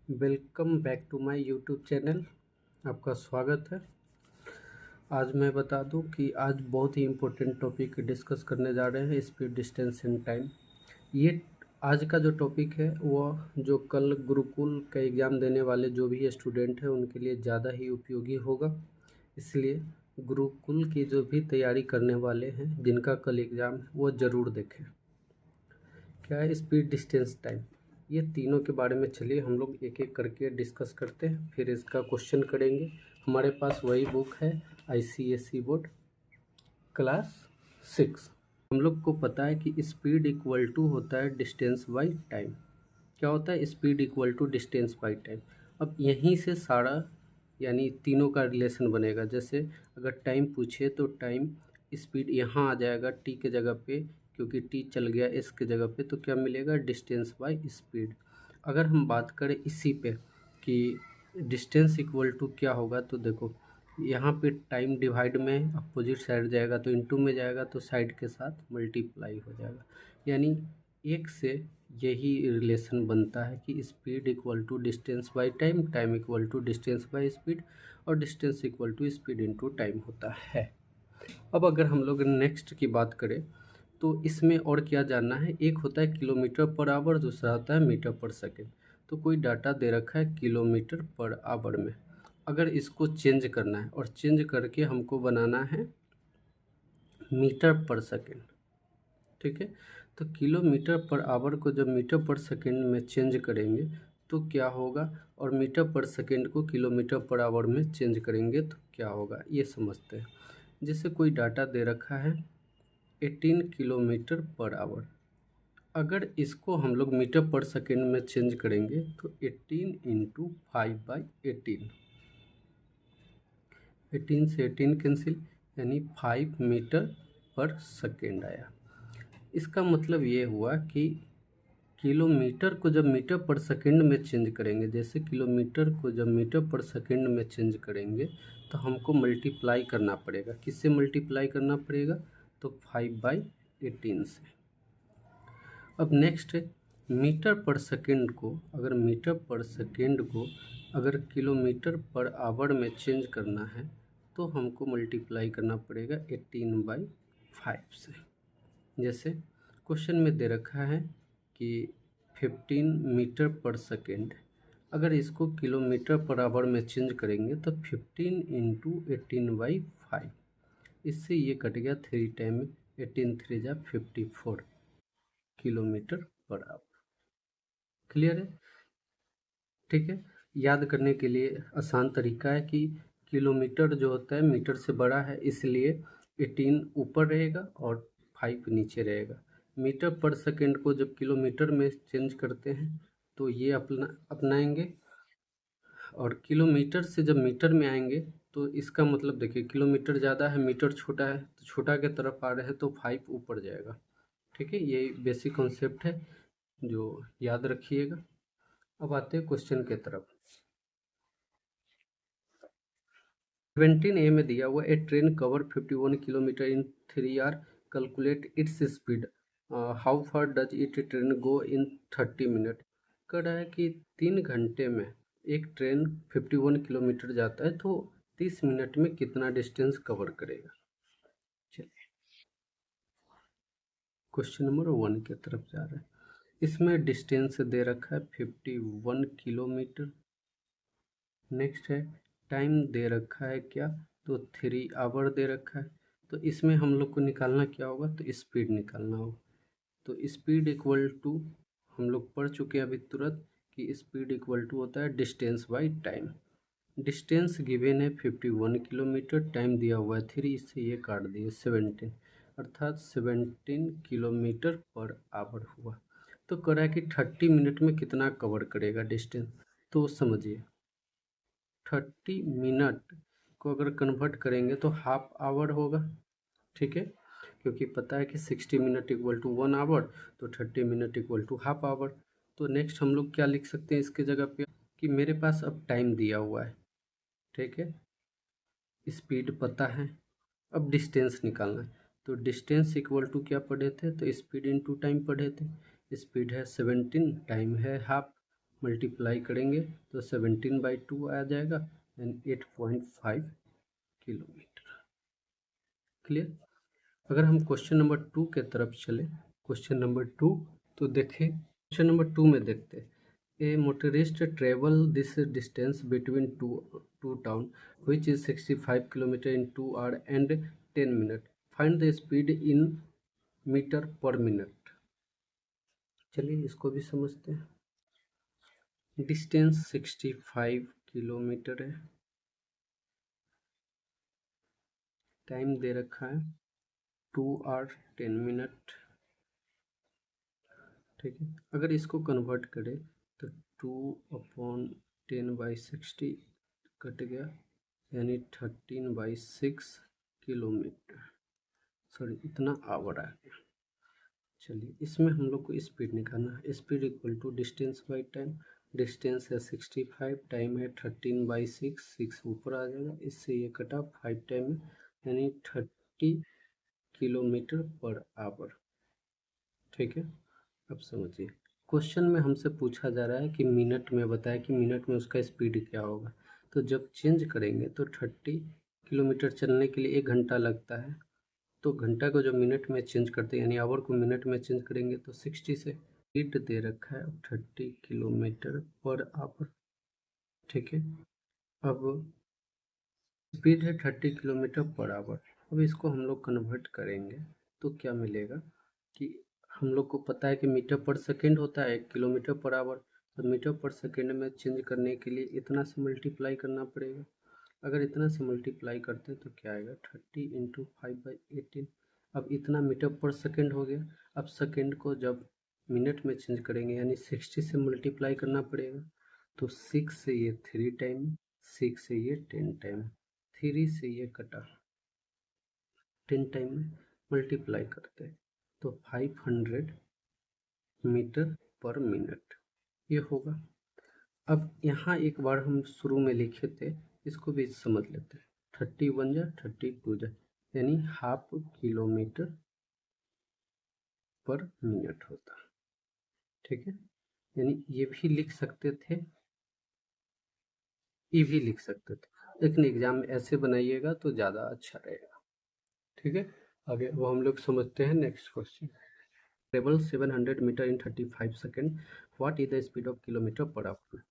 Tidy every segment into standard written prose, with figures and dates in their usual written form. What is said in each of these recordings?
Welcome back to my YouTube channel. आपका स्वागत है। आज मैं बता दूं कि आज बहुत ही इम्पोर्टेंट टॉपिक डिस्कस करने जा रहे हैं, स्पीड, डिस्टेंस एंड टाइम। ये आज का जो टॉपिक है वो जो कल गुरुकुल का एग्ज़ाम देने वाले जो भी स्टूडेंट हैं उनके लिए ज़्यादा ही उपयोगी होगा। इसलिए गुरुकुल की जो भी तैयारी करने वाले हैं जिनका कल एग्ज़ाम है वो ज़रूर देखें। क्या है स्पीड, डिस्टेंस, टाइम, ये तीनों के बारे में चलिए हम लोग एक एक करके डिस्कस करते हैं, फिर इसका क्वेश्चन करेंगे। हमारे पास वही बुक है ICSE बोर्ड क्लास 6। हम लोग को पता है कि स्पीड इक्वल टू होता है डिस्टेंस बाई टाइम। क्या होता है speed equal to distance by time. अब यहीं से सारा यानी तीनों का रिलेशन बनेगा। जैसे अगर टाइम पूछे तो टाइम स्पीड यहाँ आ जाएगा टी के जगह पे, क्योंकि टी चल गया एस के जगह पे, तो क्या मिलेगा डिस्टेंस बाय स्पीड। अगर हम बात करें इसी पे कि डिस्टेंस इक्वल टू क्या होगा, तो देखो यहाँ पे टाइम डिवाइड में अपोजिट साइड जाएगा तो इनटू में जाएगा, तो साइड के साथ मल्टीप्लाई हो जाएगा। यानी एक से यही रिलेशन बनता है कि speed equal to distance by time, time equal to distance by speed, और distance equal to speed into time होता है। अब अगर हम लोग नेक्स्ट की बात करें तो इसमें और क्या जानना है। एक होता है किलोमीटर पर आवर, दूसरा होता है मीटर पर सेकेंड। तो कोई डाटा दे रखा है किलोमीटर पर आवर में, अगर इसको चेंज करना है और चेंज करके हमको बनाना है मीटर पर सेकेंड, ठीक है। तो किलोमीटर पर आवर को जब मीटर पर सेकेंड में चेंज करेंगे तो क्या होगा, और मीटर पर सेकेंड को किलोमीटर पर आवर में चेंज करेंगे तो क्या होगा, ये समझते हैं। जैसे कोई डाटा दे रखा है 18 किलोमीटर पर आवर, अगर इसको हम लोग मीटर पर सेकेंड में चेंज करेंगे तो 18 इंटू 5/18, 18 से 18 कैंसिल, यानी 5 मीटर पर सेकेंड आया। इसका मतलब ये हुआ कि किलोमीटर को जब मीटर पर सेकेंड में चेंज करेंगे, जैसे किलोमीटर को जब मीटर पर सेकेंड में चेंज करेंगे तो हमको मल्टीप्लाई करना पड़ेगा। किससे मल्टीप्लाई करना पड़ेगा, तो 5/18 से। अब नेक्स्ट है मीटर पर सेकेंड को, अगर मीटर पर सेकेंड को अगर किलोमीटर पर आवर में चेंज करना है तो हमको मल्टीप्लाई करना पड़ेगा 18/5 से। जैसे क्वेश्चन में दे रखा है कि 15 मीटर पर सेकेंड, अगर इसको किलोमीटर पर आवर में चेंज करेंगे तो 15 इंटू 18/5, इससे ये कट गया 3 टाइम में, 18 3 जा 54 किलोमीटर पर आवर। क्लियर है, ठीक है। याद करने के लिए आसान तरीका है कि किलोमीटर जो होता है मीटर से बड़ा है, इसलिए 18 ऊपर रहेगा और 5 नीचे रहेगा। मीटर पर सेकेंड को जब किलोमीटर में चेंज करते हैं तो ये अपनाएंगे, और किलोमीटर से जब मीटर में आएंगे तो इसका मतलब देखिए किलोमीटर ज़्यादा है मीटर छोटा है, तो छोटा के तरफ आ रहे हैं तो 5 ऊपर जाएगा। ठीक है, ये बेसिक कॉन्सेप्ट है जो याद रखिएगा। अब आते हैं क्वेश्चन के तरफ। 17A में दिया हुआ a train cover 51 kilometre in 3 hour, calculate its speed, how far does it train go in 30 minute. कह रहा है कि 3 घंटे में एक ट्रेन 51 किलोमीटर जाता है तो 30 मिनट में कितना डिस्टेंस कवर करेगा। चलिए क्वेश्चन नंबर 1 की तरफ जा रहे हैं। इसमें डिस्टेंस दे रखा है 51 किलोमीटर। नेक्स्ट है टाइम दे रखा है क्या, तो 3 आवर दे रखा है। तो इसमें हम लोग को निकालना क्या होगा, तो स्पीड निकालना होगा। तो स्पीड इक्वल टू हम लोग पढ़ चुके हैं अभी तुरंत कि स्पीड इक्वल टू होता है distance by time. Distance given है 51 किलोमीटर, टाइम दिया हुआ है 3, इससे ये काट दिए 17, अर्थात 17 किलोमीटर पर आवर हुआ। तो कह रहा है कि 30 मिनट में कितना कवर करेगा डिस्टेंस। तो समझिए 30 मिनट को अगर कन्वर्ट करेंगे तो हाफ आवर होगा, ठीक है, क्योंकि पता है कि 60 मिनट इक्वल टू 1 आवर, तो 30 minute equal to half hour. तो नेक्स्ट हम लोग क्या लिख सकते हैं इसके जगह पे कि मेरे पास अब टाइम दिया हुआ है, ठीक है, स्पीड पता है, अब डिस्टेंस निकालना है। तो डिस्टेंस इक्वल टू क्या पढ़े थे, तो स्पीड इनटू टाइम पढ़े थे। स्पीड है 17, टाइम है हाफ, मल्टीप्लाई करेंगे तो 17/2 आ जाएगा यानी 8.5 किलोमीटर। क्लियर। अगर हम क्वेश्चन नंबर 2 के तरफ चले, क्वेश्चन नंबर 2 तो देखें, क्वेश्चन नंबर 2 में देखते हैं, a motorist travel this distance between two town which is 65 kilometre in 2 hour and 10 minute, find the speed in metre per minute. चलिए इसको भी समझते हैं। डिस्टेंस 65 किलोमीटर है, टाइम दे रखा है 2 आवर 10 मिनट, ठीक है। अगर इसको कन्वर्ट करें तो 2/10/60 कट गया यानी 13/6 किलोमीटर, सॉरी इतना आवर आ गया। चलिए इसमें हम लोग को स्पीड निकालना है। Speed equal to distance by time, distance है 65, टाइम है 13/6, 6 ऊपर आ जाएगा, इससे ये कटा 5 टाइम में यानी 30 किलोमीटर पर आवर, ठीक है। अब समझिए क्वेश्चन में हमसे पूछा जा रहा है कि मिनट में बताया कि मिनट में उसका स्पीड क्या होगा। तो जब चेंज करेंगे तो 30 किलोमीटर चलने के लिए 1 घंटा लगता है, तो घंटा को जब मिनट में चेंज करते हैं यानी आवर को मिनट में चेंज करेंगे तो 60 से। स्पीड दे रखा है 30 किलोमीटर पर आवर, ठीक है। अब स्पीड है 30 किलोमीटर पर आवर। अब इसको हम लोग कन्वर्ट करेंगे तो क्या मिलेगा कि हम लोग को पता है कि मीटर पर सेकेंड होता है 1 किलोमीटर पर आवर, तो मीटर पर सेकेंड में चेंज करने के लिए इतना से मल्टीप्लाई करना पड़ेगा। अगर इतना से मल्टीप्लाई करते हैं तो क्या आएगा 30 × 5/18। अब इतना मीटर पर सेकेंड हो गया। अब सेकेंड को जब मिनट में चेंज करेंगे यानी 60 से मल्टीप्लाई करना पड़ेगा, तो 6 से ये 3 टाइम, 6 से ये 10 टाइम, 3 से ये कटा 10 टाइम में मल्टीप्लाई करते हैं तो 500 मीटर पर मिनट ये होगा। अब यहाँ एक बार हम शुरू में लिखे थे, इसको भी समझ लेते हैं। 31 जा 32 जा यानी हाफ किलोमीटर पर मिनट होता, ठीक है। यानी ये भी लिख सकते थे, ये भी लिख सकते थे, लेकिन एग्जाम में ऐसे बनाइएगा तो ज़्यादा अच्छा रहेगा, ठीक है। आगे वो हम लोग समझते हैं। Next question, travel 700 metre in 35 second, what is the speed of kilometre per hour.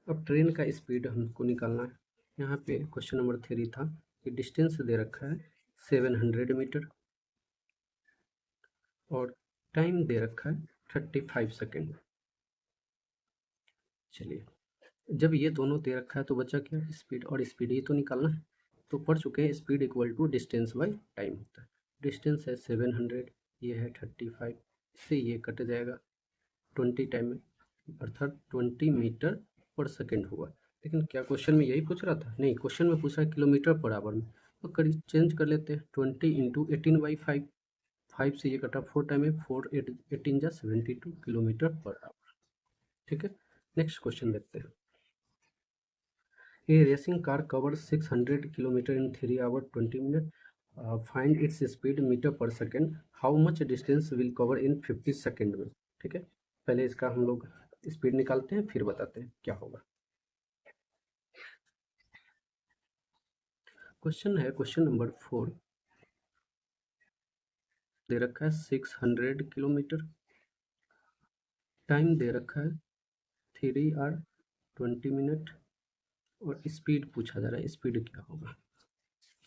अब ट्रेन का स्पीड हमको निकालना है। यहाँ पे क्वेश्चन नंबर 3 था कि डिस्टेंस दे रखा है 700 मीटर और टाइम दे रखा है 35 सेकेंड। चलिए जब ये दोनों दे रखा है तो बचा क्या, स्पीड, और स्पीड ही तो निकालना है। तो पढ़ चुके हैं speed equal to distance by time होता है। डिस्टेंस है 700, ये है 35, इससे ये कट जाएगा 20 टाइम में, अर्थात 20 मीटर पर सेकेंड हुआ। लेकिन क्या क्वेश्चन में यही पूछ रहा था? नहीं, क्वेश्चन में पूछ रहा है किलोमीटर पर आवर में। तो करीब चेंज कर लेते हैं, 20 × 18/5, 5 से ये कटा 4 टाइम में, 4 18 जा 72 किलोमीटर पर आवर, ठीक है। नेक्स्ट क्वेश्चन देखते हैं। A racing car covers 600 km in 3 hours 20 minutes. Find its speed metre per second. How much distance will cover in 50 second में, ठीक है। पहले इसका हम लोग स्पीड निकालते हैं फिर बताते हैं क्या होगा। क्वेश्चन है क्वेश्चन नंबर 4, दे रखा है 600 किलोमीटर, टाइम दे रखा है 3 आवर 20 मिनट और स्पीड पूछा जा रहा है, स्पीड क्या होगा।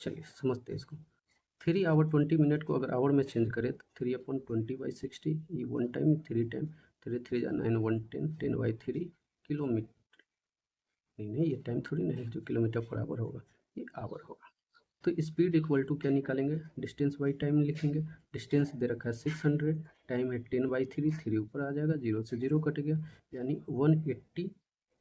चलिए समझते हैं इसको। 3 आवर 20 मिनट को अगर आवर में चेंज करें तो 3/20/60, ये 1 टाइम 3 टाइम, 3 3 जा 9 1 10, 10/3 किलोमीटर। नहीं ये टाइम थोड़ी ना है जो किलोमीटर पर आवर होगा, ये आवर होगा। तो स्पीड इक्वल टू क्या निकालेंगे, डिस्टेंस बाई टाइम लिखेंगे। डिस्टेंस दे रखा है 600, टाइम है 10/3, 3 ऊपर आ जाएगा, 0 से 0 कट गया यानी 180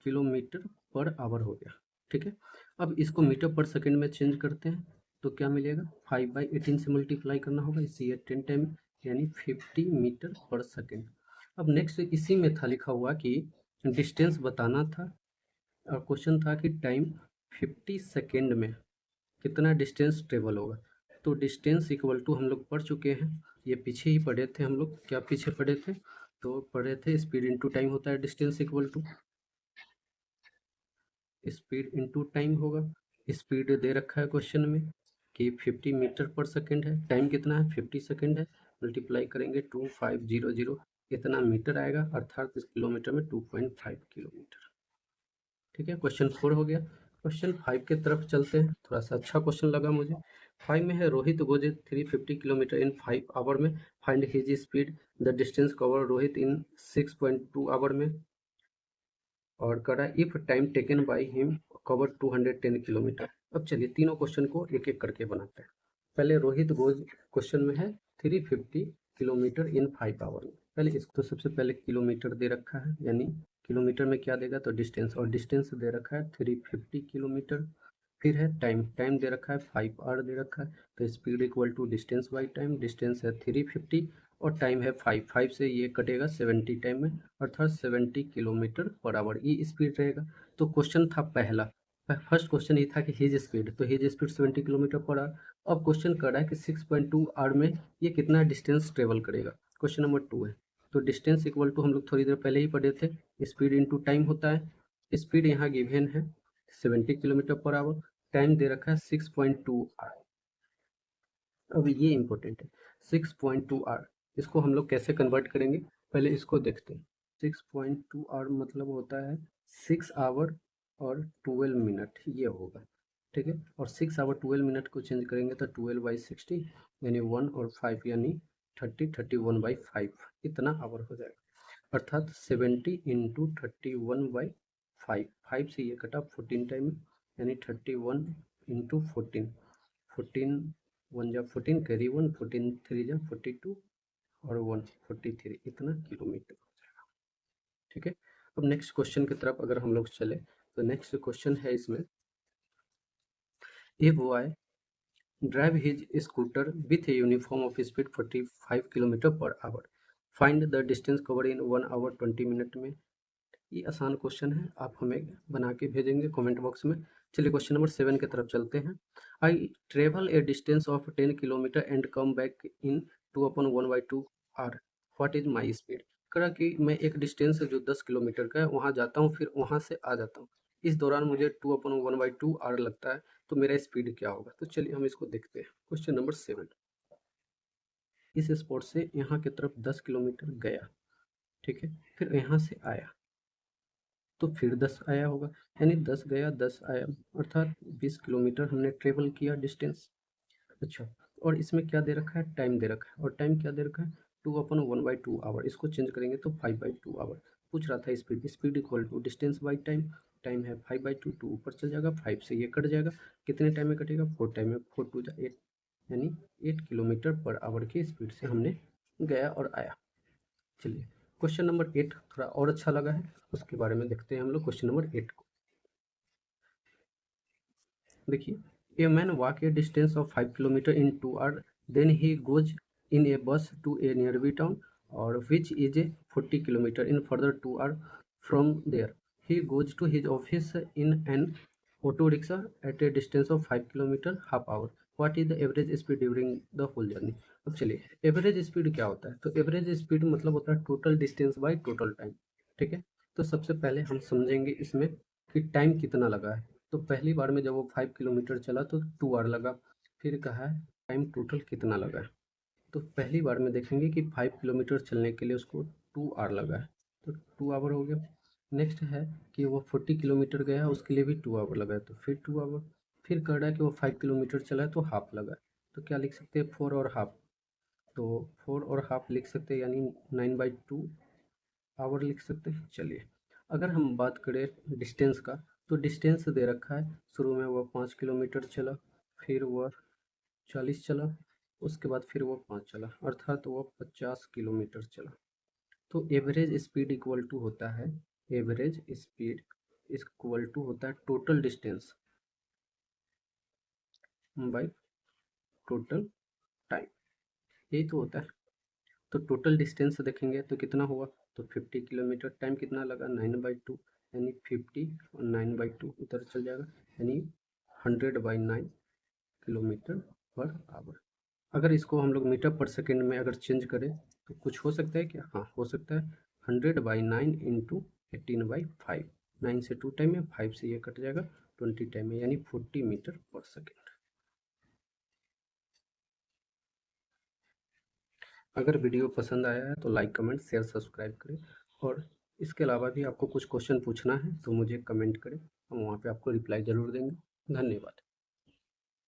किलोमीटर पर आवर हो गया, ठीक है। अब इसको मीटर पर सेकेंड में चेंज करते हैं तो क्या मिलेगा, 5/18 से मल्टीप्लाई करना होगा, इससे ये 10 टाइम यानी 50 मीटर पर सेकेंड। अब नेक्स्ट इसी में था लिखा हुआ कि डिस्टेंस बताना था और क्वेश्चन था कि टाइम 50 सेकेंड में कितना डिस्टेंस ट्रेवल होगा। तो डिस्टेंस इक्वल टू हम लोग पढ़ चुके हैं, ये पीछे ही पढ़े थे हम लोग। क्या पीछे पढ़े थे? तो पढ़े थे स्पीड इनटू टाइम होता है distance equal to, speed into time होगा। स्पीड दे रखा है क्वेश्चन में कि 50 मीटर पर सेकेंड है, टाइम कितना है 50 सेकेंड है, मल्टीप्लाई करेंगे 2500, इतना मीटर आएगा, अर्थात इस किलोमीटर में 2.5 किलोमीटर। ठीक है, क्वेश्चन 4 हो गया। क्वेश्चन 5 के तरफ चलते हैं, थोड़ा सा अच्छा क्वेश्चन लगा मुझे। 5 में है Rohit goes 350 kilometre in 5 hour में, find his speed, the distance cover Rohit in 6.2 hour में, और करा if time taken by him cover 210 kilometre. अब चलिए तीनों क्वेश्चन को एक एक करके बनाते हैं। पहले रोहित गोज क्वेश्चन में है 350 किलोमीटर इन 5 आवर में। पहले इसको तो सबसे पहले किलोमीटर दे रखा है, यानी किलोमीटर में क्या देगा तो डिस्टेंस, और डिस्टेंस दे रखा है 350 किलोमीटर। फिर है टाइम, टाइम दे रखा है 5 आवर दे रखा है, तो speed equal to distance by time, distance है 350 और टाइम है 5, 5 से ये कटेगा 70 टाइम में, अर्थात 70 किलोमीटर पर आवर ये स्पीड रहेगा। तो क्वेश्चन था पहला, फर्स्ट क्वेश्चन ये था कि हिज स्पीड, तो his speed 70 kilometre per hour. अब क्वेश्चन कर रहा है कि 6.2 आवर में ये कितना डिस्टेंस ट्रेवल करेगा, क्वेश्चन नंबर 2 है। तो डिस्टेंस इक्वल टू हम लोग थोड़ी देर पहले ही पढ़े थे, स्पीड इंटू टाइम होता है। स्पीड यहाँ गिवन है 70 किलोमीटर पर आवर, टाइम दे रखा है 6.2 आवर। अब ये इंपॉर्टेंट है, 6.2 आवर, इसको हम लोग कैसे कन्वर्ट करेंगे पहले इसको देखते हैं। 6.2 आवर मतलब होता है 6 आवर और 12 मिनट ये होगा। ठीक है, और 6 आवर 12 मिनट को चेंज करेंगे तो 12/60 यानी 1 और 5 यानी 31/5 इतना आवर हो जाएगा, अर्थात 70 इंटू 31/5, 5 से ये कटा 14 टाइम में, यानी 31 इंटू 14, 14 1 जा 14 कैरी 1, 14 3 जा 42 और 1 43 इतना किलोमीटर हो जाएगा। ठीक है, अब नेक्स्ट क्वेश्चन की तरफ अगर हम लोग चले तो नेक्स्ट क्वेश्चन है इसमें, a boy drive his scooter with a uniform of speed 45 kilometre per hour, find the distance cover in 1 hour 20 minute में। ये आसान क्वेश्चन है, आप हमें बना के भेजेंगे कमेंट बॉक्स में। चलिए क्वेश्चन नंबर 7 की तरफ चलते हैं। I travel a distance of 10 kilometre and come back in 2/1/2 hour, what is my speed. करा कि मैं एक डिस्टेंस जो 10 किलोमीटर का है वहाँ जाता हूँ, फिर वहाँ से आ जाता हूँ, इस दौरान मुझे 2/1/2 आर लगता है, तो मेरा स्पीड क्या होगा। तो चलिए हम इसको देखते हैं। क्वेश्चन नंबर 7, इस स्पॉट से यहाँ की तरफ 10 किलोमीटर गया, ठीक है, फिर यहाँ से आया तो फिर 10 आया होगा, यानी 10 गया 10 आया, अर्थात 20 किलोमीटर हमने ट्रेवल किया डिस्टेंस। अच्छा, और इसमें क्या दे रखा है टाइम दे रखा है, और टाइम क्या दे रखा है 2/1/2 आवर, इसको चेंज करेंगे तो 5/2 आवर। पूछ रहा था speed, speed equal to distance by time, time है 5/2, 2 ऊपर चल जाएगा, 5 से ये कट जाएगा, कितने टाइम में कटेगा 4 टाइम में, 4 2 जा 8, यानी 8 किलोमीटर पर आवर की स्पीड से हमने गया और आया। चलिए क्वेश्चन नंबर 8 थोड़ा और अच्छा लगा है, उसके बारे में देखते हैं हम लोग क्वेश्चन नंबर 8 को। देखिए, a man walk a distance of 5 kilometre in 2 hour, then he goes in a bus to a nearby town और which is a 40 kilometre in further 2 hour from there, he goes to his office in an auto rickshaw at a distance of 5 kilometre half hour, what is the average speed during the whole journey. अब चलिए average speed क्या होता है, तो average speed मतलब होता है total distance by total time. ठीक है, तो सबसे पहले हम समझेंगे इसमें कि टाइम कितना लगा है। तो पहली बार में जब वो 5 किलोमीटर चला तो 2 आवर लगा, फिर कहा है टाइम टोटल कितना लगा है, तो पहली बार में देखेंगे कि 5 किलोमीटर चलने के लिए उसको 2 आवर लगा है, तो 2 आवर हो गया। नेक्स्ट है कि वो 40 किलोमीटर गया उसके लिए भी 2 आवर लगा है, तो फिर 2 आवर। फिर कह रहा है कि वो 5 किलोमीटर चला है तो हाफ लगा है, तो क्या लिख सकते हैं 4 और हाफ, तो 4 और हाफ लिख सकते हैं, यानी 9/2 आवर लिख सकते हैं। चलिए अगर हम बात करें डिस्टेंस का, तो डिस्टेंस दे रखा है, शुरू में वह 5 किलोमीटर चला, फिर वह 40 चला, उसके बाद फिर वो 5 चला, अर्थात वो 50 किलोमीटर चला। तो एवरेज स्पीड इक्वल टू होता है, एवरेज स्पीड इक्वल टू होता है total distance by total time, यही तो होता है। तो टोटल डिस्टेंस देखेंगे तो कितना हुआ, तो 50 किलोमीटर, टाइम कितना लगा 9/2, यानी 50 और 9/2 उधर चल जाएगा, यानी 100/9 किलोमीटर पर आवर। अगर इसको हम लोग मीटर पर सेकेंड में अगर चेंज करें तो कुछ हो सकता है क्या, हाँ हो सकता है, 100/9 इंटू 18/5, 9 से 2 टाइम है, 5 से ये कट जाएगा, 20 टाइम है, यानी 40 मीटर पर सेकेंड। अगर वीडियो पसंद आया है तो लाइक, कमेंट, शेयर, सब्सक्राइब करें, और इसके अलावा भी आपको कुछ क्वेश्चन पूछना है तो मुझे कमेंट करें, हम वहाँ पे आपको रिप्लाई ज़रूर देंगे। धन्यवाद।